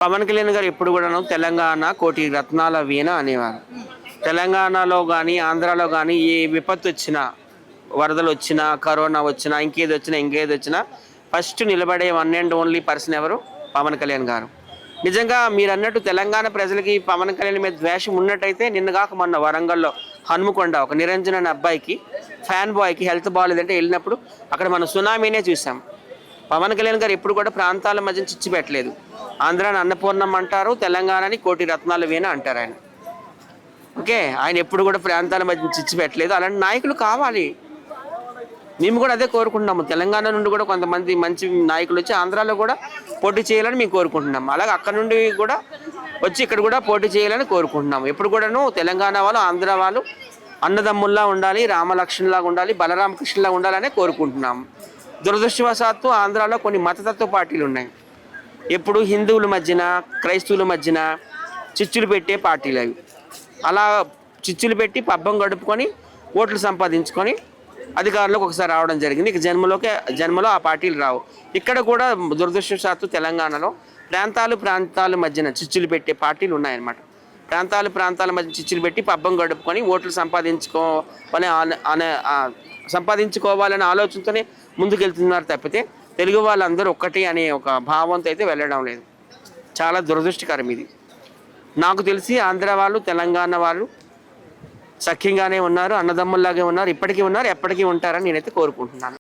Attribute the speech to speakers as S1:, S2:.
S1: పవన్ కళ్యాణ్ గారు ఎప్పుడు కూడాను తెలంగాణ కోటి రత్నాల వీణ అనేవారు. తెలంగాణలో కానీ ఆంధ్రాలో కానీ ఏ విపత్తు వచ్చినా, వరదలు వచ్చినా, కరోనా వచ్చినా, ఇంకేది వచ్చినా ఫస్ట్ నిలబడే వన్ అండ్ ఓన్లీ పర్సన్ ఎవరు? పవన్ కళ్యాణ్ గారు. నిజంగా మీరు అన్నట్టు తెలంగాణ ప్రజలకి పవన్ కళ్యాణ్ మీద ద్వేషం ఉన్నట్టయితే నిన్నగాక మొన్న వరంగల్లో హనుమకొండ ఒక నిరంజన్ అనే అబ్బాయికి ఫ్యాన్ బాయ్కి హెల్త్ బాగాలేదంటే వెళ్ళినప్పుడు అక్కడ మనం సునామీనే చూసాం. పవన్ కళ్యాణ్ గారు ఎప్పుడు కూడా ప్రాంతాల మధ్య చిచ్చు పెట్టలేదు. ఆంధ్రాని అన్నపూర్ణం అంటారు, తెలంగాణని కోటి రత్నాల వీణ అంటారు ఆయన. ఓకే, ఆయన ఎప్పుడు కూడా ప్రాంతాల మధ్య చిచ్చు పెట్టలేదు. అలాంటి నాయకులు కావాలి. మేము కూడా అదే కోరుకుంటున్నాము. తెలంగాణ నుండి కూడా కొంతమంది మంచి నాయకులు వచ్చి ఆంధ్రాలో కూడా పోటీ చేయాలని మేము కోరుకుంటున్నాము. అలాగే అక్కడ నుండి కూడా వచ్చి ఇక్కడ కూడా పోటీ చేయాలని కోరుకుంటున్నాము. ఎప్పుడు కూడాను తెలంగాణ వాళ్ళు ఆంధ్ర వాళ్ళు అన్నదమ్ముల్లా ఉండాలి, రామలక్ష్మణ్లాగా ఉండాలి, బలరామకృష్ణలాగా ఉండాలనే కోరుకుంటున్నాము. దురదృష్టవశాత్తు ఆంధ్రాలో కొన్ని మతతత్వ పార్టీలు ఉన్నాయి. ఎప్పుడు హిందువుల మధ్యన క్రైస్తవుల మధ్యన చిచ్చులు పెట్టే పార్టీలు అవి. అలా చిచ్చులు పెట్టి పబ్బం గడుపుకొని ఓట్లు సంపాదించుకొని అధికారంలోకి ఒకసారి రావడం జరిగింది. ఇక జన్మలో ఆ పార్టీలు రావు. ఇక్కడ కూడా దురదృష్టవశాత్తు తెలంగాణలో ప్రాంతాల మధ్యన చిచ్చులు పెట్టే పార్టీలు ఉన్నాయన్నమాట. ప్రాంతాల మధ్య చిచ్చులు పెట్టి పబ్బం గడుపుకొని ఓట్లు సంపాదించుకోవాలనే ఆలోచనతోనే ముందుకెళ్తున్నారు తప్పితే తెలుగు వాళ్ళందరూ ఒక్కటి అనే ఒక భావంతో అయితే వెళ్ళడం లేదు. చాలా దురదృష్టకరం ఇది. నాకు తెలిసి ఆంధ్ర వాళ్ళు తెలంగాణ వాళ్ళు సఖ్యంగానే ఉన్నారు, అన్నదమ్ముల్లాగే ఉన్నారు, ఇప్పటికీ ఉన్నారు, ఎప్పటికీ ఉంటారని నేనైతే కోరుకుంటున్నాను.